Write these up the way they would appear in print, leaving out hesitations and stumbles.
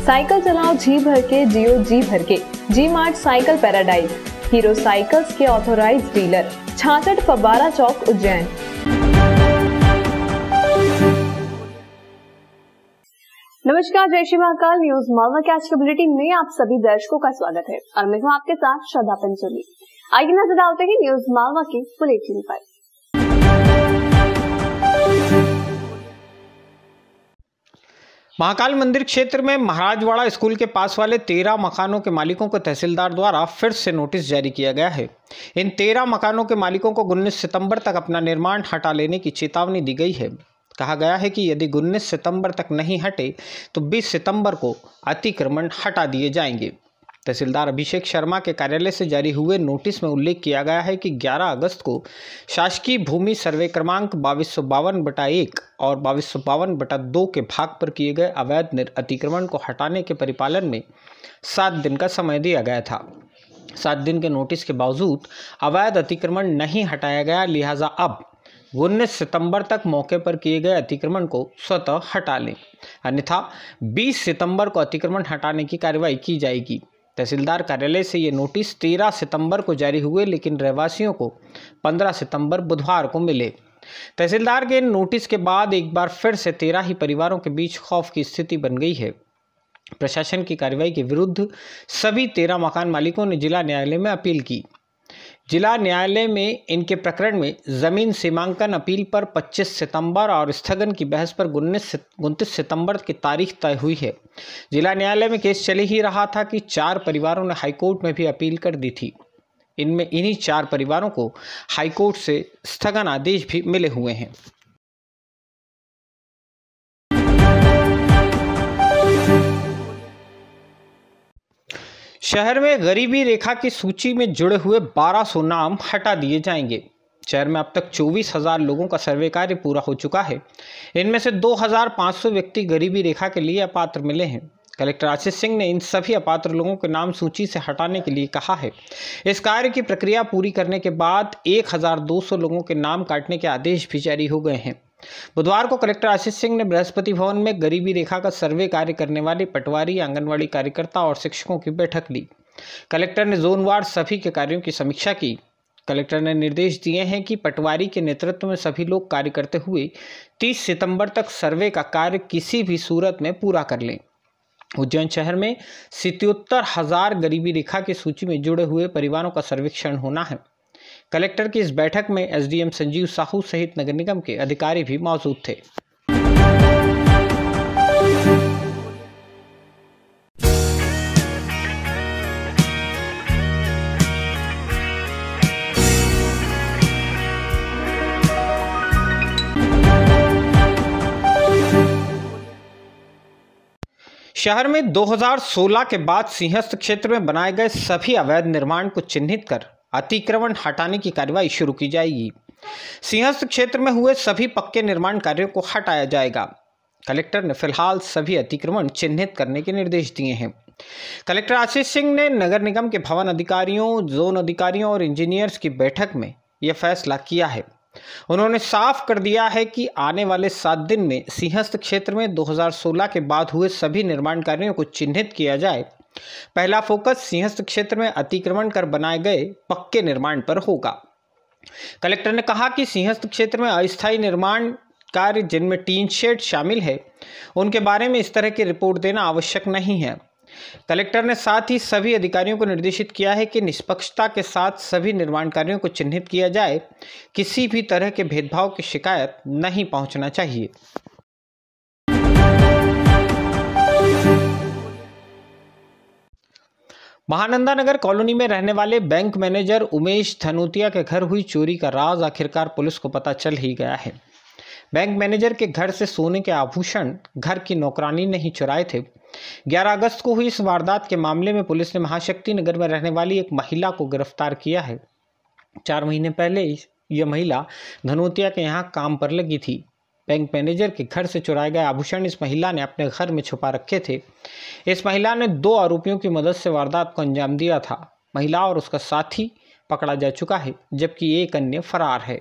Cycle चलाओ जी भर के, जियो जी भर के। G mart cycle paradise, Hero cycles के ऑथोराइज्ड डीलर, 66 फव्वारा चौक, उज्जैन। नमस्कार, जय श्री महाकाल। न्यूज मालवा के आज के बुलेटिन में आप सभी दर्शकों का स्वागत है और मैं हूं आपके साथ श्रद्धा पंचोली। आइए नजर डालते हैं न्यूज मालवा के बुलेटिन पर। महाकाल मंदिर क्षेत्र में महाराजवाड़ा स्कूल के पास वाले 13 मकानों के मालिकों को तहसीलदार द्वारा फिर से नोटिस जारी किया गया है। इन 13 मकानों के मालिकों को 19 सितंबर तक अपना निर्माण हटा लेने की चेतावनी दी गई है। कहा गया है कि यदि 19 सितंबर तक नहीं हटे तो 20 सितंबर को अतिक्रमण हटा दिए जाएंगे। तहसीलदार अभिषेक शर्मा के कार्यालय से जारी हुए नोटिस में उल्लेख किया गया है कि 11 अगस्त को शासकीय भूमि सर्वे क्रमांक 2252/1 और 2252/2 के भाग पर किए गए अवैध अतिक्रमण को हटाने के परिपालन में 7 दिन का समय दिया गया था। 7 दिन के नोटिस के बावजूद अवैध अतिक्रमण नहीं हटाया गया, लिहाजा अब 19 सितंबर तक मौके पर किए गए अतिक्रमण को स्वतः हटा लें, अन्यथा 20 सितंबर को अतिक्रमण हटाने की कार्रवाई की जाएगी। तहसीलदार कार्यालय से ये नोटिस 13 सितंबर को जारी हुए, लेकिन रहवासियों को 15 सितंबर बुधवार को मिले। तहसीलदार के नोटिस के बाद एक बार फिर से 13 ही परिवारों के बीच खौफ की स्थिति बन गई है। प्रशासन की कार्रवाई के विरुद्ध सभी 13 मकान मालिकों ने जिला न्यायालय में अपील की। जिला न्यायालय में इनके प्रकरण में जमीन सीमांकन अपील पर 25 सितंबर और स्थगन की बहस पर 29 सितंबर की तारीख तय हुई है। जिला न्यायालय में केस चल ही रहा था कि 4 परिवारों ने हाईकोर्ट में भी अपील कर दी थी। इनमें इन्हीं 4 परिवारों को हाईकोर्ट से स्थगन आदेश भी मिले हुए हैं। शहर में गरीबी रेखा की सूची में जुड़े हुए 1200 नाम हटा दिए जाएंगे। शहर में अब तक 24,000 लोगों का सर्वे कार्य पूरा हो चुका है। इनमें से 2,500 व्यक्ति गरीबी रेखा के लिए अपात्र मिले हैं। कलेक्टर आशीष सिंह ने इन सभी अपात्र लोगों के नाम सूची से हटाने के लिए कहा है। इस कार्य की प्रक्रिया पूरी करने के बाद 1,200 लोगों के नाम काटने के आदेश भी जारी हो गए हैं। बुधवार को कलेक्टर आशीष सिंह ने बृहस्पति भवन में गरीबी रेखा का सर्वे कार्य करने वाले पटवारी, आंगनवाड़ी कार्यकर्ता और शिक्षकों की बैठक ली। कलेक्टर ने जोनवार सभी के कार्यों की समीक्षा की। कलेक्टर ने निर्देश दिए हैं कि पटवारी के नेतृत्व में सभी लोग कार्य करते हुए 30 सितंबर तक सर्वे का कार्य किसी भी सूरत में पूरा कर लें। उज्जैन शहर में 77,000 गरीबी रेखा की सूची में जुड़े हुए परिवारों का सर्वेक्षण होना है। कलेक्टर की इस बैठक में एसडीएम संजीव साहू सहित नगर निगम के अधिकारी भी मौजूद थे। शहर में 2016 के बाद सिंहस्थ क्षेत्र में बनाए गए सभी अवैध निर्माण को चिन्हित कर अतिक्रमण हटाने की कार्रवाई शुरू की जाएगी। सिंहस्थ क्षेत्र में हुए सभी पक्के निर्माण कार्यों को हटाया जाएगा। कलेक्टर ने फिलहाल सभी अतिक्रमण चिन्हित करने के निर्देश दिए हैं। कलेक्टर आशीष सिंह ने नगर निगम के भवन अधिकारियों, जोन अधिकारियों और इंजीनियर्स की बैठक में यह फैसला किया है। उन्होंने साफ कर दिया है कि आने वाले 7 दिन में सिंहस्थ क्षेत्र में 2016 के बाद हुए सभी निर्माण कार्यों को चिन्हित किया जाए। पहला फोकस सिंहस्थ क्षेत्र में अतिक्रमण कर बनाए गए पक्के निर्माण पर होगा। कलेक्टर ने कहा कि सिंहस्थ क्षेत्र में अस्थायी निर्माण कार्य जिनमें टीन शेड शामिल है, उनके बारे में इस तरह की रिपोर्ट देना आवश्यक नहीं है। कलेक्टर ने साथ ही सभी अधिकारियों को निर्देशित किया है कि निष्पक्षता के साथ सभी निर्माण कार्यों को चिन्हित किया जाए। किसी भी तरह के भेदभाव की शिकायत नहीं पहुंचना चाहिए। महानंदा नगर कॉलोनी में रहने वाले बैंक मैनेजर उमेश धनोतिया के घर हुई चोरी का राज आखिरकार पुलिस को पता चल ही गया है। बैंक मैनेजर के घर से सोने के आभूषण घर की नौकरानी ने ही चुराए थे। 11 अगस्त को हुई इस वारदात के मामले में पुलिस ने महाशक्ति नगर में रहने वाली एक महिला को गिरफ्तार किया है। 4 महीने पहले यह महिला धनोतिया के यहाँ काम पर लगी थी। बैंक मैनेजर के घर से चुराए गए आभूषण इस महिला ने अपने घर में छुपा रखे थे। इस महिला ने 2 आरोपियों की मदद से वारदात को अंजाम दिया था। महिला और उसका साथी पकड़ा जा चुका है, जबकि एक अन्य फरार है।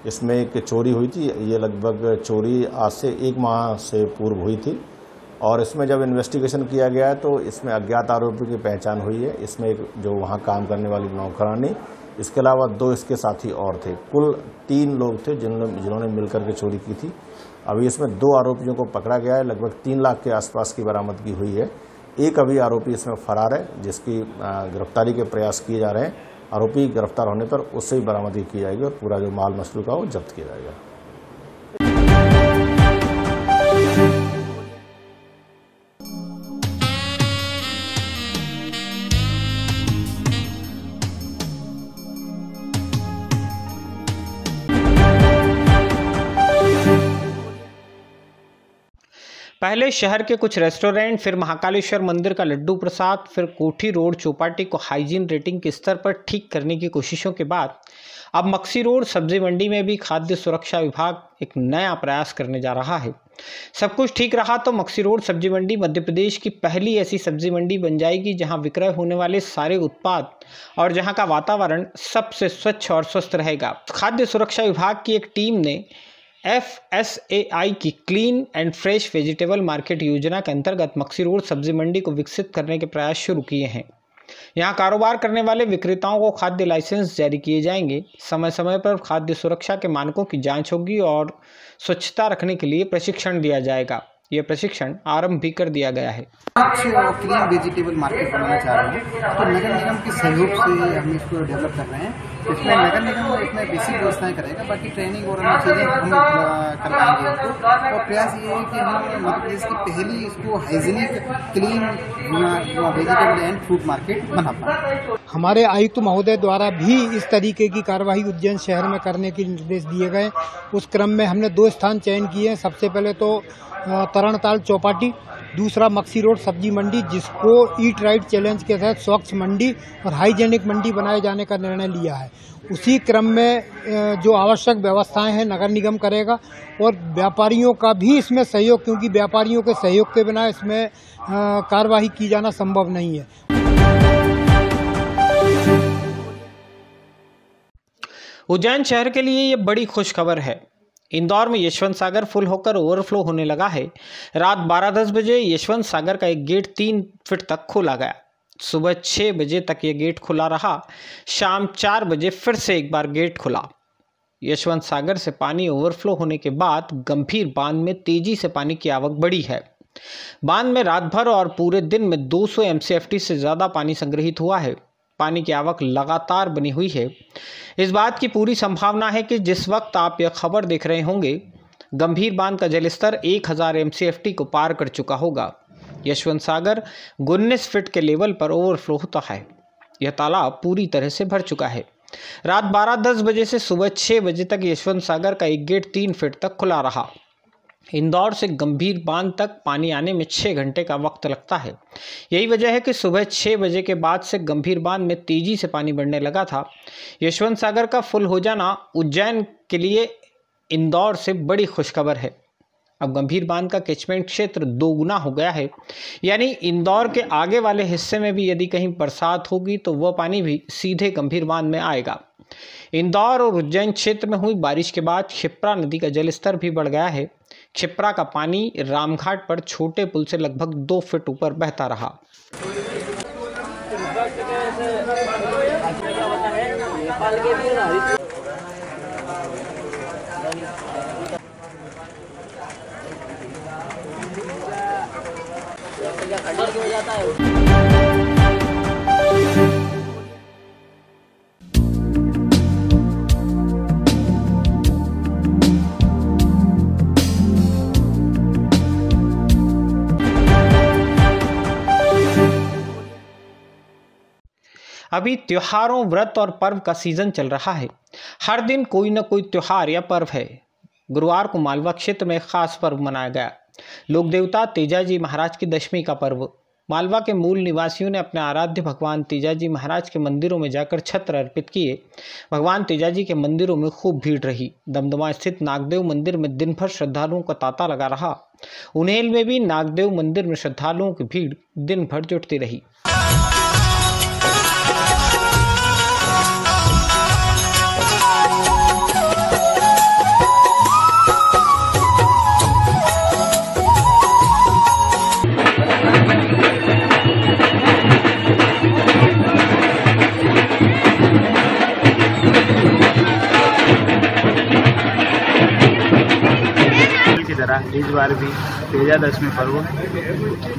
इसमें एक चोरी हुई थी। ये लगभग चोरी आज से 1 माह से पूर्व हुई थी और इसमें जब इन्वेस्टिगेशन किया गया है तो इसमें अज्ञात आरोपी की पहचान हुई है। इसमें एक जो वहाँ काम करने वाली नौकरानी, इसके अलावा 2 इसके साथी और थे। कुल 3 लोग थे जिन्होंने मिलकर के चोरी की थी। अभी इसमें 2 आरोपियों को पकड़ा गया है। लगभग 3 लाख के आसपास की बरामदगी हुई है। एक अभी आरोपी इसमें फरार है, जिसकी गिरफ्तारी के प्रयास किए जा रहे हैं। आरोपी गिरफ्तार होने पर उससे ही बरामदगी की जाएगी और पूरा जो माल मसलू का वो जब्त किया जाएगा। पहले शहर के कुछ रेस्टोरेंट, फिर महाकालेश्वर मंदिर का लड्डू प्रसाद, फिर कोठी रोड चौपाटी को हाइजीन रेटिंग के स्तर पर ठीक करने की कोशिशों के बाद अब मक्सी रोड सब्जी मंडी में भी खाद्य सुरक्षा विभाग एक नया प्रयास करने जा रहा है। सब कुछ ठीक रहा तो मक्सी रोड सब्जी मंडी मध्य प्रदेश की पहली ऐसी सब्जी मंडी बन जाएगी जहां विक्रय होने वाले सारे उत्पाद और जहां का वातावरण सबसे स्वच्छ और स्वस्थ रहेगा। खाद्य सुरक्षा विभाग की एक टीम ने FSAI की clean and fresh vegetable market योजना के अंतर्गत मक्सी रोड सब्जी मंडी को विकसित करने के प्रयास शुरू किए हैं। यहां कारोबार करने वाले विक्रेताओं को खाद्य लाइसेंस जारी किए जाएंगे। समय समय पर खाद्य सुरक्षा के मानकों की जांच होगी और स्वच्छता रखने के लिए प्रशिक्षण दिया जाएगा। यह प्रशिक्षण आरंभ भी कर दिया गया है। क्लीन वेजिटेबल मार्केट बनाना चाह रहे हैं तो नगर निगम के सहयोग से हम इसको डेवलप कर रहे हैं। इसमें नगर निगम इसमें बेसिक व्यवस्थाएं करेगा, बाकी ट्रेनिंग और अन्य चीजें हम करवाएंगे इसको। और प्रयास ये है कि हम मध्य प्रदेश की पहली इसको hygienic clean vegetable and fruit market बना पाए। हमारे आयुक्त महोदय द्वारा भी इस तरीके की कार्रवाई उज्जैन शहर में करने के निर्देश दिए गए। उस क्रम में हमने 2 स्थान चयन किए हैं। सबसे पहले तो तरणताल चौपाटी, दूसरा मक्सी रोड सब्जी मंडी, जिसको ईट राइट चैलेंज के तहत स्वच्छ मंडी और हाइजेनिक मंडी बनाए जाने का निर्णय लिया है। उसी क्रम में जो आवश्यक व्यवस्थाएं हैं नगर निगम करेगा और व्यापारियों का भी इसमें सहयोग, क्योंकि व्यापारियों के सहयोग के बिना इसमें कार्यवाही की जाना संभव नहीं है। उज्जैन शहर के लिए ये बड़ी खुशखबर है। इंदौर में यशवंत सागर फुल होकर ओवरफ्लो होने लगा है। रात 12:10 बजे यशवंत सागर का एक गेट 3 फीट तक खोला गया। सुबह 6 बजे तक ये गेट खुला रहा। शाम 4 बजे फिर से एक बार गेट खुला। यशवंत सागर से पानी ओवरफ्लो होने के बाद गंभीर बांध में तेजी से पानी की आवक बढ़ी है। बांध में रात भर और पूरे दिन में 200 MCFT से ज़्यादा पानी संग्रहित हुआ है। पानी की आवक लगातार बनी हुई है। इस बात की पूरी संभावना है कि जिस वक्त आप यह खबर देख रहे होंगे, गंभीर बांध का जलस्तर 1000 MCFT को पार कर चुका होगा। यशवंत सागर 19 फीट के लेवल पर ओवरफ्लो होता है। यह तालाब पूरी तरह से भर चुका है। रात 12:10 बजे से सुबह 6 बजे तक यशवंत सागर का एक गेट 3 फीट तक खुला रहा। इंदौर से गंभीर बांध तक पानी आने में 6 घंटे का वक्त लगता है। यही वजह है कि सुबह 6 बजे के बाद से गंभीर बांध में तेजी से पानी बढ़ने लगा था। यशवंत सागर का फुल हो जाना उज्जैन के लिए इंदौर से बड़ी खुशखबर है। अब गंभीर बांध का कैचमेंट क्षेत्र 2 गुना हो गया है, यानी इंदौर के आगे वाले हिस्से में भी यदि कहीं बरसात होगी तो वह पानी भी सीधे गंभीर बांध में आएगा। इंदौर और उज्जैन क्षेत्र में हुई बारिश के बाद क्षिप्रा नदी का जलस्तर भी बढ़ गया है। क्षिप्रा का पानी रामघाट पर छोटे पुल से लगभग 2 फीट ऊपर बहता रहा। अभी त्योहारों, व्रत और पर्व का सीजन चल रहा है। हर दिन कोई न कोई त्योहार या पर्व है। गुरुवार को मालवा क्षेत्र में खास पर्व मनाया गया। लोक देवता तेजाजी महाराज की दशमी का पर्व। मालवा के मूल निवासियों ने अपने आराध्य भगवान तेजाजी महाराज के मंदिरों में जाकर छत्र अर्पित किए। भगवान तेजाजी के मंदिरों में खूब भीड़ रही। दमदमा स्थित नागदेव मंदिर में दिन भर श्रद्धालुओं का तांता लगा रहा। उन्हेल में भी नागदेव मंदिर में श्रद्धालुओं की भीड़ दिन भर जुटती रही। बार भी विजयादशमी पर्व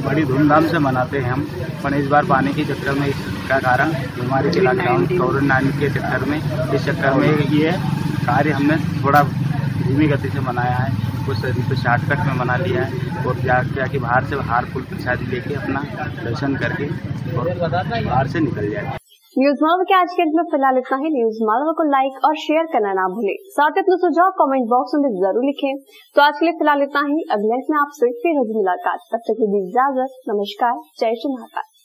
बड़ी धूमधाम से मनाते हैं हम, पर इस बार पानी के चक्कर में इसका कारण बीमारी के लॉकडाउन कोरोना के चक्कर में, इस चक्कर में ये कार्य हमने थोड़ा धीमी गति से मनाया है। कुछ तरीके से शॉर्टकट में मना लिया है और जाके बाहर से हार फूल प्रसादी लेके अपना दर्शन करके और बाहर से निकल जाए। न्यूज मालवा के आज के अंत में फिलहाल इतना ही। न्यूज मालवा को लाइक और शेयर करना ना भूलें, साथ ही अपने सुझाव कमेंट बॉक्स में जरूर लिखें। तो आज के लिए फिलहाल इतना ही, अगले में आपसे फिर होगी मुलाकात। तब तक के लिए इजाजत, नमस्कार, जय श्री महाकाल।